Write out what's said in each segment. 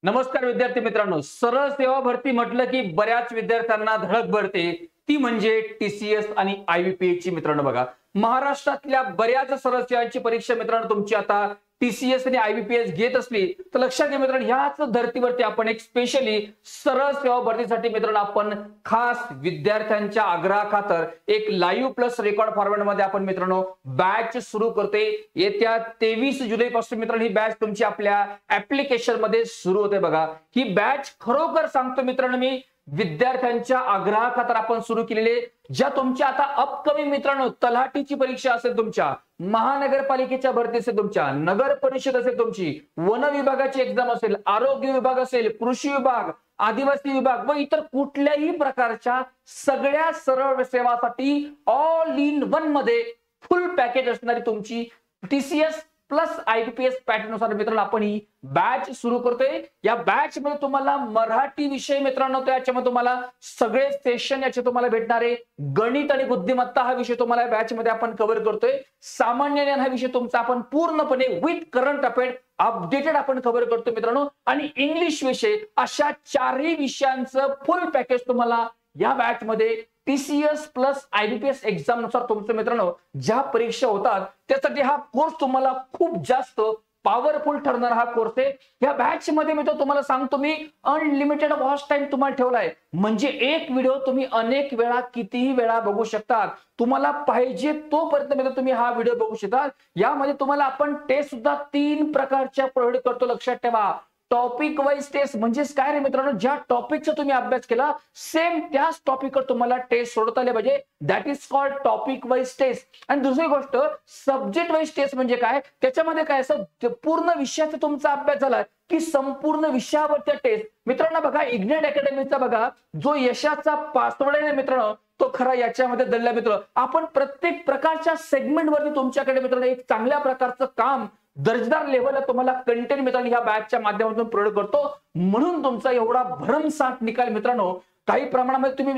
नमस्कार विद्यार्थी मित्रांनो, सरळ सेवा भरती म्हटलं की बऱ्याच विद्यार्थ्यांना धडक भरते ती म्हणजे टीसीएस आणि आयबीपीएस ची. मित्रांनो बघा, महाराष्ट्रातल्या बऱ्याच सरळ सेवांची परीक्षा मित्रांनो तुमची आता टीसीएस आणि आयबीपीएस घेत असली तर लक्षात घ्या मित्रांनो, ह्याच धर्तीवरती आपण एक स्पेशली सरळ सेवा भरतीसाठी मित्रांनो आपण खास विद्यार्थ्यांच्या आग्रहाखातर एक लाईव्ह प्लस रेकॉर्ड फॉर्मॅट मध्ये आपण मित्रांनो बॅच सुरू करते. येत्या 23 जुलै पासून मित्रांनो ही बॅच तुमची आपल्या ऍप्लिकेशन मध्ये सुरू होते. बघा, ही बॅच खरोखर सांगतो मित्रांनो मी विद्यार्थ्यांच्या आग्रहाखातर आपण सुरू केलेले, ज्या तुमच्या आता अपकमिंग मित्रांनो तलाठीची परीक्षा असेल, तुमच्या महानगरपालिकेच्या भरती असेल, तुमच्या नगर परिषद असेल, तुमची वन विभागाची एक्झाम असेल, आरोग्य विभाग असेल, कृषी विभाग, आदिवासी विभाग व इतर कुठल्याही प्रकारच्या सगळ्या सरळ सेवासाठी ऑल इन वन मध्ये फुल पॅकेज असणारी तुमची टीसीएस प्लस आयबीपीएस पॅटर्न नुसार मित्रांनो आपण ही बॅच सुरू करतोय. या बॅच मध्ये तुम्हाला मराठी विषय मित्रांनो याच्यामध्ये तुम्हाला सगळे सेशन याचे तुम्हाला भेटणार आहे. गणित आणि बुद्धिमत्ता हा विषय तुम्हाला बॅच मध्ये आपण कव्हर करतोय. सामान्य ज्ञान हा विषय तुमचा आपण पूर्णपणे विथ करंट अफेअर अपडेटेड आपण कव्हर करतो मित्रांनो. आणि इंग्लिश विषय, अशा चारही विषयांचं फुल पॅकेज तुम्हाला या बॅच मध्ये टीसीएस प्लस आयबीपीएस एक्झाम नुसार तुमचं मित्रांनो ज्या परीक्षा होतात त्यासाठी हा कोर्स तुम्हाला खूप जास्त पॉवरफुल ठरणारा हा कोर्स आहे. या बॅच मध्ये मी तुम्हाला सांगतो, मी अनलिमिटेड वॉच टाइम तुम्हाला ठेवलाय, म्हणजे एक व्हिडिओ तुम्ही अनेक वेळा कितीही वेळा बघू शकता. तुम्हाला पाहिजे तोपर्यंत तुम्ही हा व्हिडिओ बघू शकता. यामध्ये तुम्हाला आपण टेस्ट सुद्धा 3 प्रकारच्या प्रोव्हाइड करतो. लक्षात ठेवा, टॉपिक वाईज टेस्ट म्हणजे काय रे मित्रांनो, ज्या टॉपिकचा तुम्ही अभ्यास केला सेम त्याच टॉपिकवर तुम्हाला टेस्ट सोडवता आले पाहिजे. That is called topic wise test. आणि दुसरी गोष्ट सब्जेक्ट वाईज टेस्ट म्हणजे काय, त्याच्यामध्ये काय असं पूर्ण विषयाचा तुमचा अभ्यास झाला की संपूर्ण विषयावरच्या टेस्ट. मित्रांनो बघा, इग्नाइट अकॅडमीचा बघा जो यशाचा पासवर्ड आहे मित्रांनो तो खरा याच्यामध्ये दडला. मित्र आपण प्रत्येक प्रकारच्या सेगमेंटवरती तुमच्याकडे मित्रांनो एक चांगल्या प्रकारचं काम दर्जेदार लेवलला तुम्हाला कंटेंट मित्रांनो ह्या बॅचच्या माध्यमातून प्रोव्हाइड करतो. म्हणून तुमचा एवढा भरमसाठ निकाल मित्रांनो काही प्रमाणामध्ये तुम्ही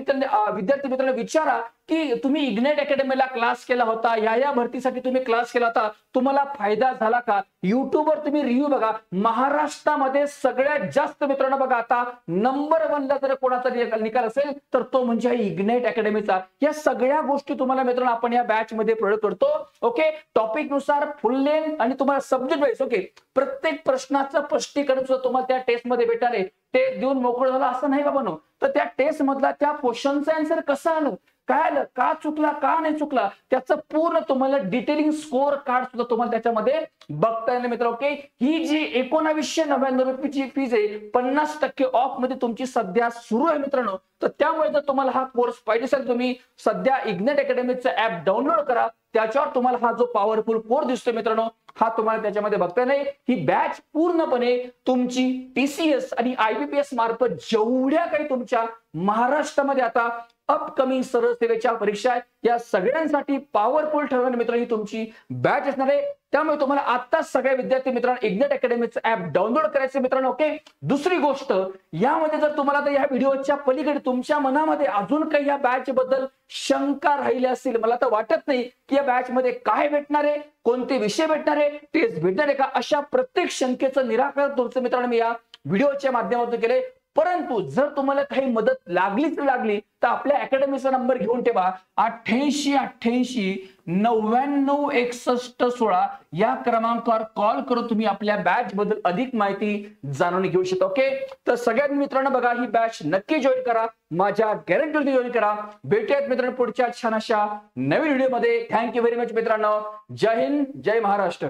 विद्यार्थी मित्रांनो विचारा की तुम्ही इग्नाइट अकॅडमीला क्लास केला होता, या भरतीसाठी तुम्ही क्लास केला होता, तुम्हाला फायदा झाला का? युट्यूबवर तुम्ही रिव्ह्यू बघा. महाराष्ट्रामध्ये सगळ्यात जास्त मित्रांनो बघा आता नंबर 1 ला जर कोणाचा निकाल असेल तर तो म्हणजे इग्नाइट अकॅडमीचा. या सगळ्या गोष्टी तुम्हाला मित्रांनो आपण या बॅच मध्ये प्रोव्हाइड करतो. ओके, टॉपिक नुसार फुल लेंथ आणि तुम्हाला सब्जेक्ट वाईज ओके प्रत्येक प्रश्नाचं स्पष्टीकरण सुद्धा तुम्हाला त्या टेस्ट मध्ये भेटणार आहे. ते देऊन मोकळं झालं असं नाही बाबांनो, तर त्या टेस्ट मधला त्या क्वेश्चनचं आन्सर कसं आलं, काय आलं, का चुकला, का नाही चुकला, त्याचं पूर्ण तुम्हाला डिटेलिंग स्कोर कार्ड सुद्धा तुम्हाला त्याच्यामध्ये बघता येईल मित्र. ओके, ही जी 1999 रुपयाची फीज आहे 50% ऑफ मध्ये तुमची सध्या सुरू आहे मित्रांनो. तर त्यामुळे जर तुम्हाला हा कोर्स पाहिजे असेल तुम्ही सध्या इग्नाइट अकॅडमीचं ऍप डाउनलोड करा. त्याच्यावर तुम्हाला हा जो पॉवरफुल कोर्स दिसतोय मित्रांनो हा तुम्हाला त्याच्यामध्ये बघता नाही. ही बॅच पूर्णपणे तुमची टीसीएस आणि आयबीपीएस मार्फत जेवढ्या काही तुमच्या महाराष्ट्रामध्ये आता अपकमिंग सरळ सेवेच्या परीक्षा या सगळ्यांसाठी पॉवरफुल ठरणारी मित्र ही तुमची बॅच असणार आहे. त्यामुळे तुम्हाला आताच सगळ्या विद्यार्थी मित्रांनो इग्नाइट अकॅडमीचं ऍप डाउनलोड करायचं मित्रांनो. ओके, दुसरी गोष्ट यामध्ये जर तुम्हाला या व्हिडिओच्या पलीकडे तुमच्या मनामध्ये अजून काही या बॅच बद्दल शंका राहिली असेल, मला तर वाटत नाही की या बॅच मध्ये काय भेटणार आहे, कोणते विषय भेटणार आहे, टेस्ट भेटणार आहे का, अशा प्रत्येक शंकेचं निराकरण तुमचं मित्रांनो मी या व्हिडिओच्या माध्यमातून केले. परंतु जर तुम्हाला काही मदत लागलीच तर आपल्या अकॅडमीचा नंबर घेऊन ठेवा 8888 99 61 16 या क्रमांकावर कॉल करून तुम्ही आपल्या बॅच बद्दल अधिक माहिती जाणून घेऊ शकता. ओके, तर सगळ्यात मित्रांनो बघा ही बॅच नक्की जॉईन करा, माझ्या गॅरंटीवरती जॉईन करा. भेटूयात मित्रांनो पुढच्या छान अशा नवीन व्हिडिओ मध्ये. थँक्यू व्हेरी मच मित्रांनो. जय हिंद, जय महाराष्ट्र.